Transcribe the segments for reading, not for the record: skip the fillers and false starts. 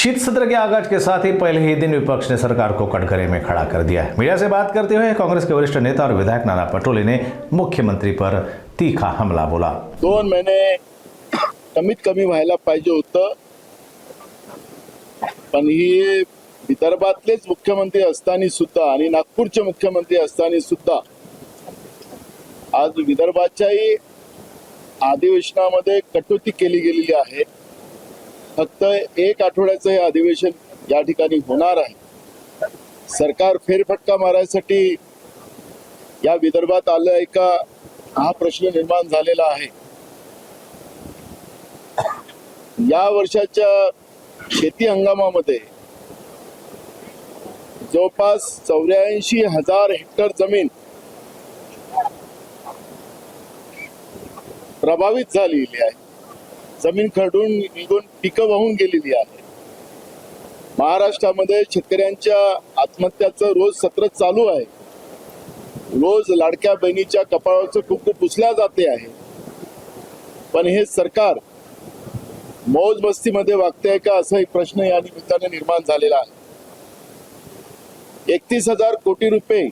शीत सत्र के आगाज के साथ ही पहले ही दिन विपक्ष ने सरकार को कटघरे में खड़ा कर दिया है। मीडिया से बात करते हुए कांग्रेस के वरिष्ठ नेता और विधायक नाना पटोले ने मुख्यमंत्री पर तीखा हमला बोला। 2 महिने कमीत कमी व्हायला पाहिजे होतं, पण ही विदर्भातलेच मुख्यमंत्री असताना सुद्धा आणि नागपूरचे मुख्यमंत्री असताना सुद्धा आज विदर्भाच्याही अधिवेशनामध्ये कटोती केली गेलेली आहे। फक्त 1 आठवड्याचं हे अधिवेशन या ठिकाणी होणार आहे। सरकार फेरफटका मारायसाठी या विदर्भात आलंय का हा प्रश्न निर्माण झालेला आहे। या वर्षाच्या शेती हंगामामध्ये जवळपास 84,000 हेक्टर जमीन प्रभावित झालेली आहे। जमीन खरडून निघून पिकं वाहून गेलेली आहे। महाराष्ट्रामध्ये शेतकऱ्यांच्या आत्महत्याचं रोज सत्र चालू आहे। रोज लाडक्या बहिणीच्या कपाळावरचं कुंकू पुसल्या जाते आहे, पण हे सरकार मौज मस्तीमध्ये वागते का असा एक प्रश्न या निमित्ताने निर्माण झालेला आहे। 31,000 कोटी रुपये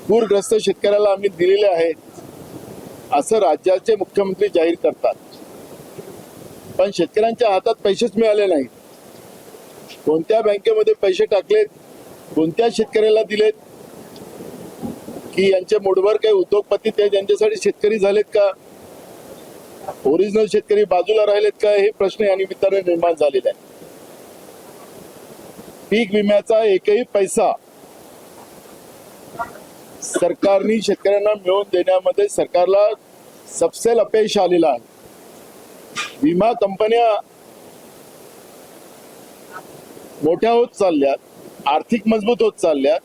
पूरग्रस्त शेतकऱ्याला आम्ही दिलेले आहेत असं राज्याचे मुख्यमंत्री जाहीर करतात, पण शेतकऱ्यांच्या हातात पैसेच मिळाले नाही। कोणत्या बँकेमध्ये पैसे टाकलेत, कोणत्या शेतकऱ्याला दिलेत, की यांचे मूडवर काही उद्योगपती ते ज्यांच्यासाठी शेतकरी झालेत का, ओरिजिनल शेतकरी बाजूला राहिलेत का, हे प्रश्न या निमित्ताने निर्माण झालेले आहे। पीक विम्याचा एकही पैसा सरकारने शेतकऱ्यांना मिळवून देण्यामध्ये सरकारला सपशेल अपयश आलेला आहे। विमा कंपन्या मोठ्या होत चालल्यात, आर्थिक मजबूत होत चालल्यात,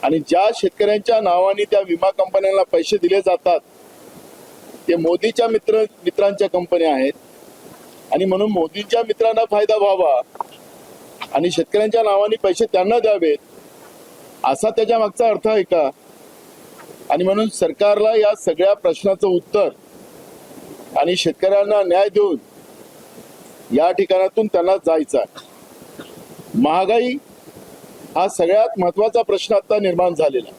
आणि ज्या शेतकऱ्यांच्या नावाने त्या विमा कंपन्यांना पैसे दिले जातात ते मोदीच्या मित्रांच्या कंपन्या आहेत, आणि म्हणून मोदींच्या मित्रांना फायदा व्हावा आणि शेतकऱ्यांच्या नावाने पैसे त्यांना द्यावेत असा त्याच्या मागचा अर्थ आहे का? आणि म्हणून सरकारला या सगळ्या प्रश्नाचं उत्तर आणि शेतकऱ्यांना न्याय देऊन या ठिकाणातून त्यांना जायचं आहे। महागाई हा सगळ्यात महत्वाचा प्रश्न आता निर्माण झालेला।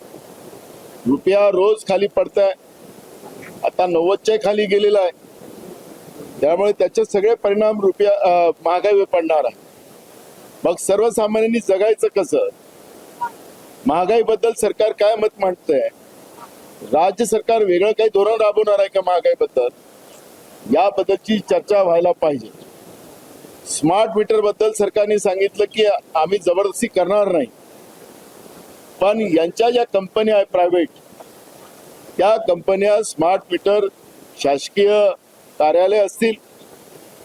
रुपया रोज खाली पडताय, आता 90च्या खाली गेलेला आहे, त्यामुळे त्याचे सगळे परिणाम महागाईवर पडणार आहे। मग सर्वसामान्यांनी जगायचं कसं? महागाईबद्दल सरकार काय मत मांडतंय? राज्य सरकार वेगळं काही धोरण राबवणार आहे का महागाईबद्दल? याबद्दलची चर्चा व्हायला पाहिजे। स्मार्ट मीटर बद्दल सरकारने सांगितलं की आम्ही जबरदस्ती करणार नाही, पण यांच्या ज्या कंपन्या आहेत प्रायव्हेट, त्या कंपन्या स्मार्ट मीटर शासकीय कार्यालय असतील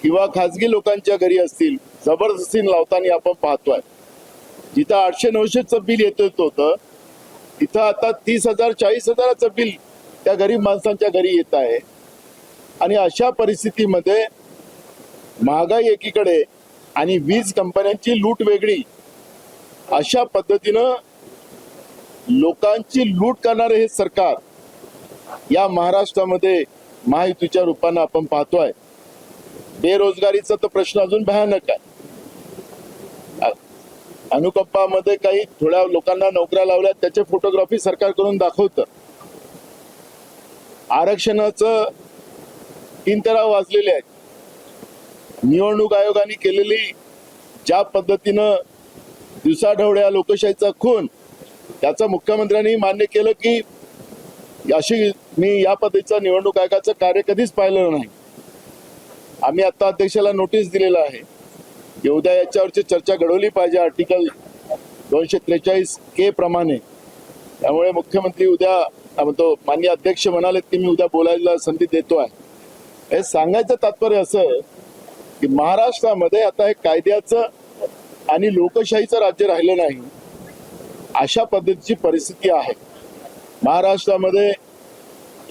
किंवा खाजगी लोकांच्या घरी असतील जबरदस्तीने लावताना आपण पाहतोय। जिथं 800-900चं बिल येत होतं तिथं आता 30,000 40,000चं बिल त्या गरीब माणसांच्या घरी येत आहे। आणि अशा परिस्थितीमध्ये महागाई एकीकडे आणि वीज कंपन्यांची लूट वेगळी, अशा पद्धतीनं लोकांची लूट करणारे हे सरकार या महाराष्ट्रामध्ये महायुतीच्या रूपानं आपण पाहतोय। बेरोजगारीचा तर प्रश्न अजून भयानक आहे। अनुकंपामध्ये काही थोड्या लोकांना नोकऱ्या लावल्या त्याचे फोटोग्राफी सरकार करून दाखवतं। आरक्षणाचं 3 ठराव वाजलेले आहेत। निवडणूक आयोगाने केलेली ज्या पद्धतीनं दिवसाढवळ्या लोकशाहीचा खून, त्याचं मुख्यमंत्र्यांनी मान्य केलं की अशी मी या पद्धतीचं निवडणूक आयोगाचं कार्य कधीच पाहिलं नाही। आम्ही आता अध्यक्षाला नोटीस दिलेलं आहे की उद्या याच्यावरची चर्चा घडवली पाहिजे आर्टिकल 243K प्रमाणे। त्यामुळे मुख्यमंत्री उद्या तो माननीय अध्यक्ष म्हणाले की मी उद्या बोलायला संधी देतो आहे। हे सांगायचं तात्पर्य असं की महाराष्ट्रामध्ये आता हे कायद्याचं आणि लोकशाहीचं राज्य राहिलं नाही, अशा पद्धतीची परिस्थिती आहे। महाराष्ट्रामध्ये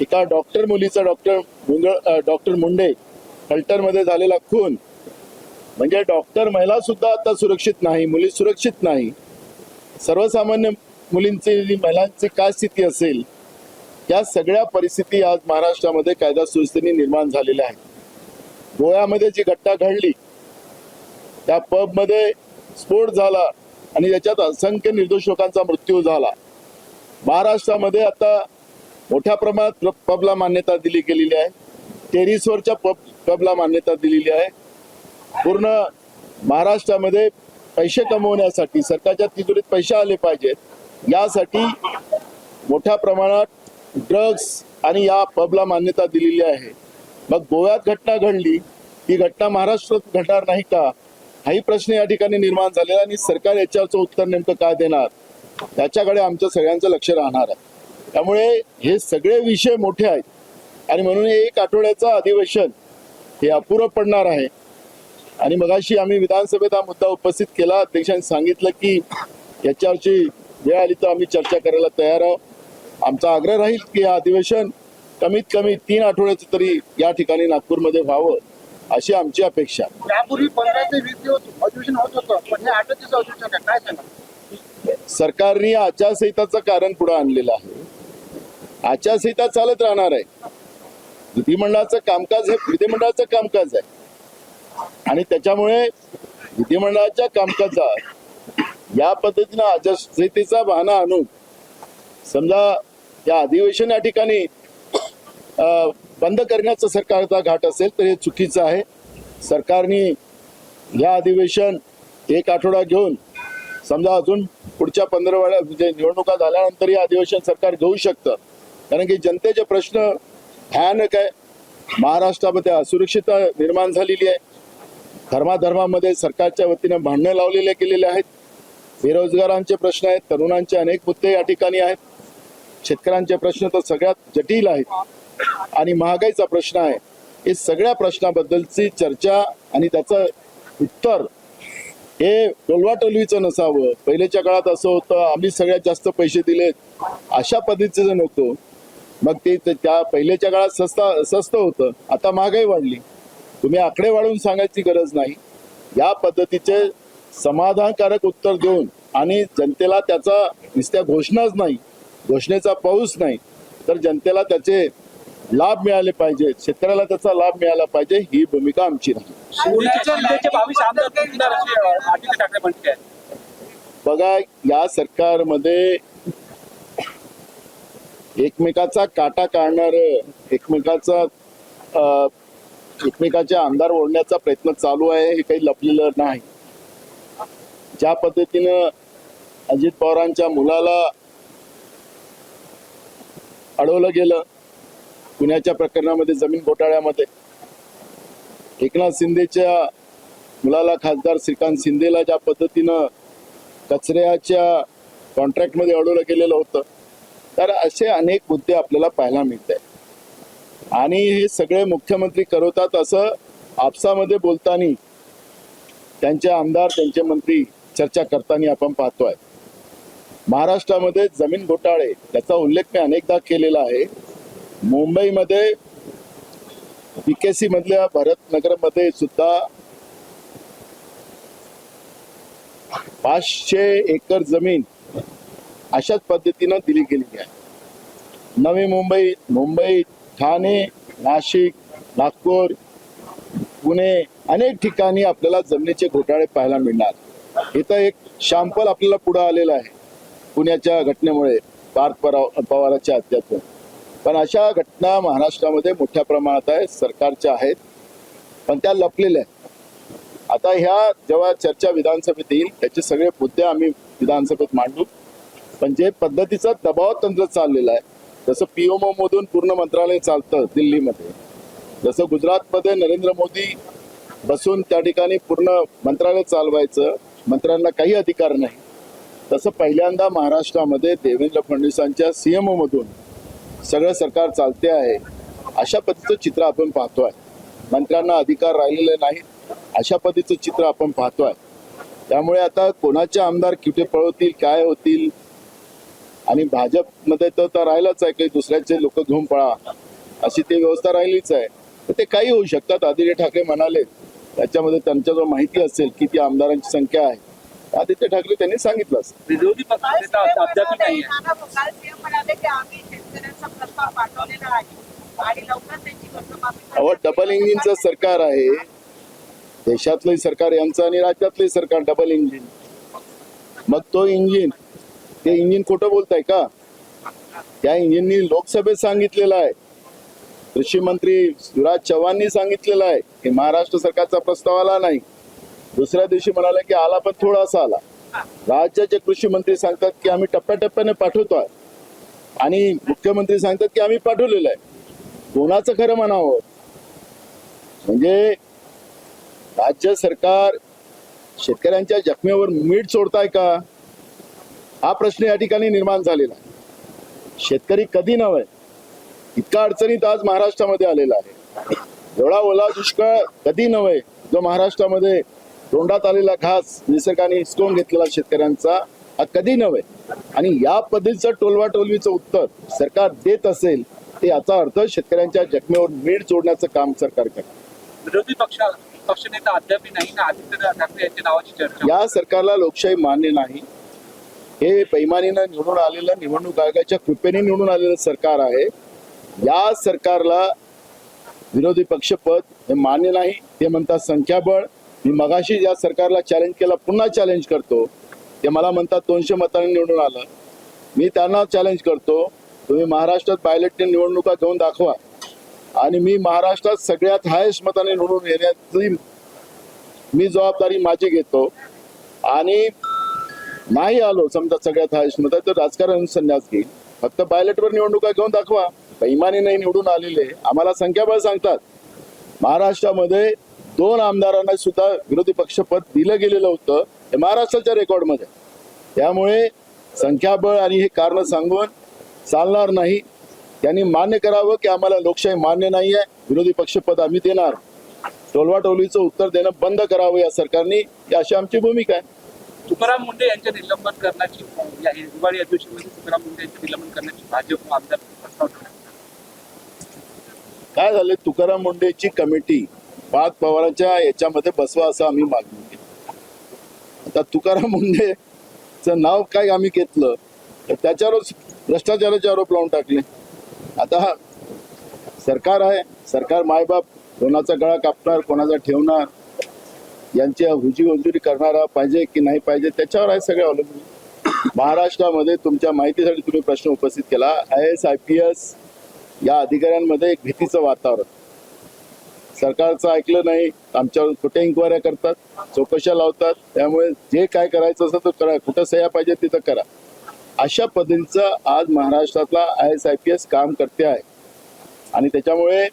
एका डॉक्टर मुलीचा डॉक्टर मुंडे कल्टरमध्ये झालेला खून, म्हणजे डॉक्टर महिला सुद्धा आता सुरक्षित नाही, मुली सुरक्षित नाही। सर्वसामान्य मुलींची महिलांची काय स्थिती असेल, या सगळ्या परिस्थिती आज महाराष्ट्रामध्ये कायदा सुव्यवस्थेने निर्माण झालेल्या आहेत। गोव्यामध्ये जी घटना घडली त्या पबमध्ये स्फोट झाला आणि त्याच्यात असंख्य निर्दोष लोकांचा मृत्यू झाला. महाराष्ट्रामध्ये आता मोठ्या प्रमाणात पबला मान्यता दिली गेलेली आहे. टेरिसवरच्या पबला मान्यता दिलेली आहे. पूर्ण महाराष्ट्रामध्ये पैसे कमवण्यासाठी, सरकारच्या तिजोरीत पैसे आले पाहिजेत, यासाठी मोठ्या प्रमाणात ड्रग्स आणि या पबला मान्यता दिलेली आहे. मग गोव्यात घटना घडली, ही घटना महाराष्ट्रात घडणार नाही का, हाही प्रश्न या ठिकाणी निर्माण झालेला आणि सरकार याच्यावरचं उत्तर नेमकं काय देणार, त्याच्याकडे आमच्या सगळ्यांचं लक्ष राहणार आहे. त्यामुळे हे सगळे विषय मोठे आहेत आणि म्हणून एक आठवड्याचं अधिवेशन हे अपुरं पडणार आहे. आणि मगाशी आम्ही विधानसभेत हा मुद्दा उपस्थित केला. अध्यक्षांनी सांगितलं की याच्यावरची वेळ आली तर आम्ही चर्चा करायला तयार आहोत. आमचा आग्रह राहील की हे अधिवेशन कमीत कमी 3 आठवड्याचं तरी या ठिकाणी नागपूरमध्ये व्हावं, अशी आमची अपेक्षा. यापूर्वी 15 ते 20 दिवस अधिवेशन होत होतं, पण हे 8 दिवस अधिवेशन आहे, काय सांगा? सरकारने आचारसंहिताचं कारण पुढे आणलेलं आहे. आचारसंहिता चालत राहणार आहे. विधिमंडळाचं कामकाज हे विधिमंडळाचं कामकाज आहे आणि त्याच्यामुळे विधिमंडळाच्या कामकाजात या पद्धतीनं आचारसंहितेचा बहाणा आणून समजा या अधिवेशन या ठिकाणी बंद करण्याचा सरकारचा घाट असेल तर हे चुकीचं आहे. सरकारने या अधिवेशन 1 आठवडा घेऊन समजा अजून पुढच्या 15 म्हणजे निवडणुका झाल्यानंतर हे अधिवेशन सरकार घेऊ शकतं. कारण की जनतेचे प्रश्न भयानक आहे. महाराष्ट्रामध्ये असुरक्षितता निर्माण झालेली आहे. धर्माधर्मामध्ये सरकारच्या वतीनं भांडणं लावलेले गेलेले आहेत. बेरोजगारांचे प्रश्न आहेत, तरुणांचे अनेक मुद्दे या ठिकाणी आहेत, शेतकऱ्यांचे प्रश्न तर सगळ्यात जटिल आहेत आणि महागाईचा प्रश्न आहे. हे सगळ्या प्रश्नाबद्दलची चर्चा आणि त्याचं उत्तर हे टोलवाटोलवीचं नसावं. पहिलेच्या काळात असं होतं आम्ही सगळ्यात जास्त पैसे दिलेत अशा पद्धतीचं नको. मग ते त्या पहिलेच्या काळात स्वस्त होतं, आता महागाई वाढली. तुम्ही आकडे वाढवून सांगायची गरज नाही. या पद्धतीचे समाधानकारक उत्तर देऊन आणि जनतेला त्याचा नुसत्या घोषणाच नाही, घोषणेचा पाऊस नाही, तर जनतेला त्याचे लाभ मिळाले पाहिजे, शेतकऱ्याला त्याचा लाभ मिळाला पाहिजे, ही भूमिका आमची राहील. बघा, या सरकारमध्ये एकमेकाचा काटा काढणार, एकमेकाचे आमदार ओढण्याचा प्रयत्न चालू आहे. हे काही लपलेलं नाही. ज्या पद्धतीनं अजित पवारांच्या मुलाला अडवलं गेलं पुण्याच्या प्रकरणामध्ये, जमीन घोटाळ्यामध्ये, एकनाथ शिंदेच्या मुलाला खासदार श्रीकांत शिंदेला ज्या पद्धतीनं कचऱ्याच्या कॉन्ट्रॅक्टमध्ये अडवलं गेलेलं होतं, तर असे अनेक मुद्दे आपल्याला पाहायला मिळत आहेत. आणि हे सगळे मुख्यमंत्री करवतात असं आपसामध्ये बोलताना त्यांचे आमदार, त्यांचे मंत्री चर्चा करताना आपण पाहतोय. महाराष्ट्रामध्ये जमीन घोटाळे त्याचा उल्लेख मी अनेकदा केलेला आहे. मुंबईमध्ये PKC मधल्या भरतनगर मध्ये सुद्धा 500 एकर जमीन अशाच पद्धतीनं दिली गेलेली आहे. नवी मुंबई, ठाणे, नाशिक, नागपूर, पुणे अनेक ठिकाणी आपल्याला जमिनीचे घोटाळे पाहायला मिळणार. इथं एक शॅम्पल आपल्याला पुढे आलेलं आहे पुण्याच्या घटनेमुळे, पार्थ पवाराच्या हत्येतून. पण अशा घटना महाराष्ट्रामध्ये मोठ्या प्रमाणात आहे, सरकारच्या आहेत, पण त्या लपलेल्या आहेत. आता ह्या जेव्हा चर्चा विधानसभेत येईल त्याचे सगळे मुद्दे आम्ही विधानसभेत मांडू. पण जे पद्धतीचं दबाव तंत्र चाललेलं आहे, जसं PMO मधून पूर्ण मंत्रालय चालतं दिल्लीमध्ये, जसं गुजरातमध्ये नरेंद्र मोदी बसून त्या ठिकाणी पूर्ण मंत्रालय चालवायचं, मंत्र्यांना काही अधिकार नाही, तसं पहिल्यांदा महाराष्ट्रामध्ये देवेंद्र फडणवीसांच्या CMO मधून सगळं सरकार चालते आहे. अशा पद्धतीचं चित्र आपण पाहतोय. मंत्र्यांना अधिकार राहिलेले नाही अशा पद्धतीचं चित्र आपण पाहतोय. त्यामुळे आता कोणाचे आमदार कुठे पळवतील, काय होतील, आणि भाजपमध्ये तर राहिलाच आहे, काही दुसऱ्याचे लोक घेऊन पळा अशी ती व्यवस्था राहिलीच आहे. तर ते काही होऊ शकतात. आदित्य ठाकरे म्हणाले, त्याच्यामध्ये त्यांच्याजवळ माहिती असेल किती आमदारांची संख्या आहे. आदित्य ठाकरे त्यांनी सांगितलं असेल. विरोधी पक्षनेता अद्याप नाही अहो, डबल इंजिनचं सरकार आहे. देशातलंही सरकार यांचं आणि राज्यातलंही सरकार डबल इंजिन. मग तो इंजिन, ते इंजिन खोटं बोलताय का? त्या इंजिननी लोकसभेत सांगितलेलं आहे, कृषी मंत्री शिवराज चव्हाणनी सांगितलेलं आहे की महाराष्ट्र सरकारचा प्रस्ताव आला नाही. दुसऱ्या दिवशी म्हणाले की आला पण थोडासा आला. राज्याचे कृषी मंत्री सांगतात की आम्ही टप्प्याटप्प्याने पाठवतोय आणि मुख्यमंत्री सांगतात की आम्ही पाठवलेलं आहे. कोणाचं खरं म्हणावं? म्हणजे राज्य सरकार शेतकऱ्यांच्या जखमेवर मीठ सोडताय का, हा प्रश्न या ठिकाणी निर्माण झालेला आहे. शेतकरी कधी नव्हे इतका अडचणीत आज महाराष्ट्रामध्ये आलेला आहे. एवढा ओला दुष्काळ कधी नव्हे जो महाराष्ट्रामध्ये तोंडात आलेला घास निसर्गाने हिसकावून घेतलेला शेतकऱ्यांचा हा कधी नव्हे. आणि या पद्धतीचं टोलवाटोलवीचं उत्तर सरकार देत असेल ते याचा अर्थ शेतकऱ्यांच्या जखमेवर मीठ जोडण्याचं काम सरकार करतं. विरोधी पक्षनेता अद्यापही नाही ना, आदित्य ठाकरे यांच्या नावाची चर्चा. या सरकारला लोकशाही मान्य नाही. हे बैमानीनं निवडून आलेलं, निवडणूक आयोगाच्या कृपेने निवडून आलेलं सरकार आहे. या सरकारला विरोधी पक्षपद हे मान्य नाही. ते म्हणतात संख्याबळ. मी मगाशी या सरकारला चॅलेंज केला, पुन्हा चॅलेंज करतो. ते मला म्हणतात 200 मतांनी निवडून आलं. मी त्यांना चॅलेंज करतो, तुम्ही महाराष्ट्रात पायलटने निवडणुका घेऊन दाखवा आणि मी महाराष्ट्रात सगळ्यात हायेस्ट मताने निवडून येण्याची मी जबाबदारी माझी घेतो. आणि नाही आलो समजा सगळ्यात हायेस्ट मत तर राजकारण संन्यास घेईल. फक्त पायलटवर निवडणुका घेऊन दाखवा. बेईमानी नाही निवडून आलेले आम्हाला संख्याबळ सांगतात. महाराष्ट्रामध्ये 2 आमदारांना सुद्धा विरोधी पक्षपद दिलं गेलेलं होतं हे महाराष्ट्राच्या रेकॉर्डमध्ये. त्यामुळे संख्याबळ आणि हे कारण सांगून चालणार नाही. त्यांनी मान्य करावं की आम्हाला लोकशाही मान्य नाही आहे, विरोधी पक्षपद आम्ही देणार. टोलवाटोलवीचं उत्तर देणं बंद करावं या सरकारने, अशी आमची भूमिका आहे. तुकाराम मुंढे यांचे निलंबन करण्याची या हिवाळी अधिवेशनामध्ये तुकाराम मुंढे यांचे निलंबन करण्याची भाजप आमदार प्रस्ताव ठेवला. काय झालं, तुकाराम मुंढेची कमिटी पार्थ पवारांच्या याच्यामध्ये बसवा असं आम्ही मागणी केली. आता तुकाराम मुंढेचं नाव काय आम्ही घेतलं तर त्याच्यावरच भ्रष्टाचाराचे आरोप लावून टाकले. आता सरकार आहे, सरकार मायबाप कोणाचा गळा कापणार, कोणाचा ठेवणार, यांची हुजी करणारा पाहिजे की नाही पाहिजे त्याच्यावर आहे सगळे अवलंबून. महाराष्ट्रामध्ये तुमच्या माहितीसाठी तुम्ही प्रश्न उपस्थित केला, IAS IPS या अधिकाऱ्यांमध्ये एक भीतीचं वातावरण. सरकारचं ऐकलं नाही, आमच्यावर खोट्या इन्क्वायऱ्या करतात, चौकशा लावतात. त्यामुळे जे काय करायचं असं तर करा, कुठं सह्या पाहिजे तिथं करा. अशा पद्धतीचं आज महाराष्ट्रातला IAS IPS काम करते आहे. आणि त्याच्यामुळे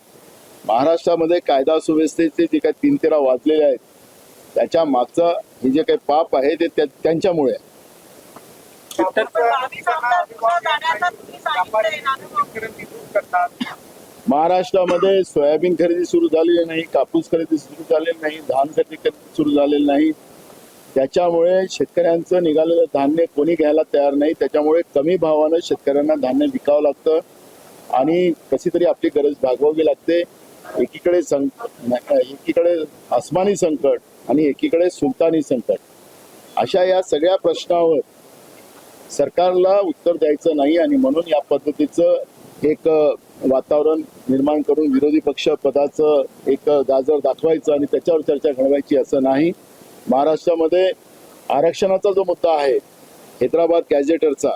महाराष्ट्रामध्ये कायदा सुव्यवस्थेचे जे काही 3-13 वाजलेले आहेत त्याच्या मागचं हे जे काही पाप आहे ते त्यांच्यामुळे आहे. महाराष्ट्रामध्ये सोयाबीन खरेदी सुरू झालेली नाही, कापूस खरेदी सुरू झालेली नाही, धान खरेदी सुरू झालेली नाही. त्याच्यामुळे शेतकऱ्यांचं निघालेलं धान्य कोणी घ्यायला तयार नाही. त्याच्यामुळे कमी भावानं शेतकऱ्यांना धान्य विकावं लागतं आणि कशी तरी आपली गरज भागवावी लागते. एकीकडे आसमानी संकट आणि एकीकडे सुलतानी संकट. अशा या सगळ्या प्रश्नावर सरकारला उत्तर द्यायचं नाही आणि म्हणून या पद्धतीचं एक वातावरण निर्माण करून विरोधी पक्ष पदाचं एक गाजर दाखवायचं आणि त्याच्यावर चर्चा घडवायची असं नाही. महाराष्ट्रामध्ये आरक्षणाचा जो मुद्दा आहे, हैदराबाद गॅझेटरचा,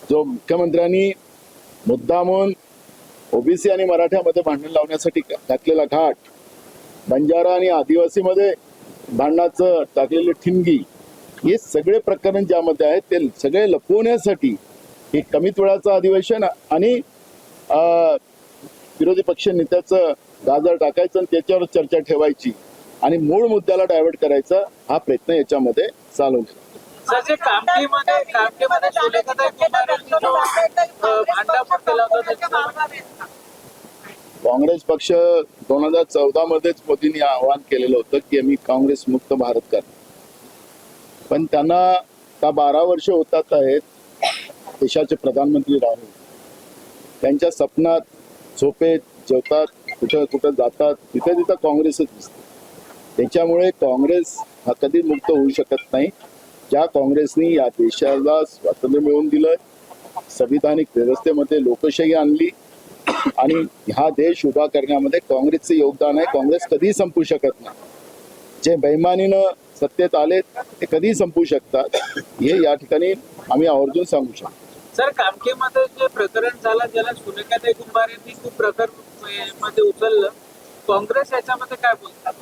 जो मुख्यमंत्र्यांनी मुद्दामून OBC आणि मराठ्यामध्ये भांडण लावण्यासाठी टाकलेला घाट, बंजारा आणि आदिवासीमध्ये भांडणाचं टाकलेली ठिणगी, हे सगळे प्रकरण ज्यामध्ये आहेत ते सगळे लपवण्यासाठी हे कमीत वेळाचं अधिवेशन आणि विरोधी पक्ष नेत्याचं गाजर टाकायचं आणि त्याच्यावर चर्चा ठेवायची आणि मूळ मुद्द्याला डायव्हर्ट करायचा हा प्रयत्न याच्यामध्ये चालू आहे. काँग्रेस पक्ष 2014 मध्येच मोदींनी आवाहन केलेलं होतं की आम्ही काँग्रेस मुक्त भारत कर. पण त्यांना का 12 वर्ष होतात आहेत देशाचे प्रधानमंत्री राहून. त्यांच्या सपनात झोपेत जेवतात, कुठं कुठं जातात, तिथे तिथं काँग्रेसच दिसते. त्याच्यामुळे काँग्रेस हा कधी मुक्त होऊ शकत नाही. ज्या काँग्रेसनी या देशाला स्वातंत्र्य मिळवून दिलं, संविधानिक व्यवस्थेमध्ये लोकशाही आणली आणि हा देश उभा करण्यामध्ये काँग्रेसचे योगदान आहे. काँग्रेस कधीही संपू शकत नाही. जे बेईमानीनं सत्तेत आले ते कधीही संपू शकतात हे या ठिकाणी आम्ही आवर्जून सांगू शकतो. सर, कामकेमध्ये जे प्रकरण झालं ज्याला सुनेकाताई कुंभार यांनी खूप प्रकरण मध्ये उचललं, काँग्रेस याच्यामध्ये काय बोलतात?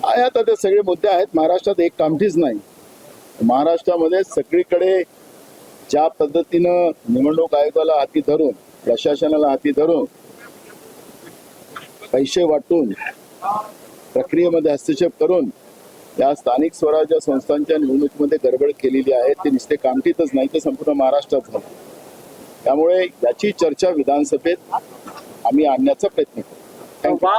आहे आता ते सगळे मुद्दे आहेत. महाराष्ट्रात एक कामठीच नाही, महाराष्ट्रामध्ये सगळीकडे ज्या पद्धतीनं निवडणूक आयोगाला हाती धरून प्रशासनाला हाती धरून पैसे वाटून प्रक्रियेमध्ये हस्तक्षेप करून या स्थानिक स्वराज्य संस्थांच्या निवडणुकीमध्ये गडबड केलेली आहे ते नुसते कामठीतच नाही तर संपूर्ण महाराष्ट्रात झालं. त्यामुळे याची चर्चा विधानसभेत आम्ही आणण्याचा प्रयत्न करू. थँक्यू.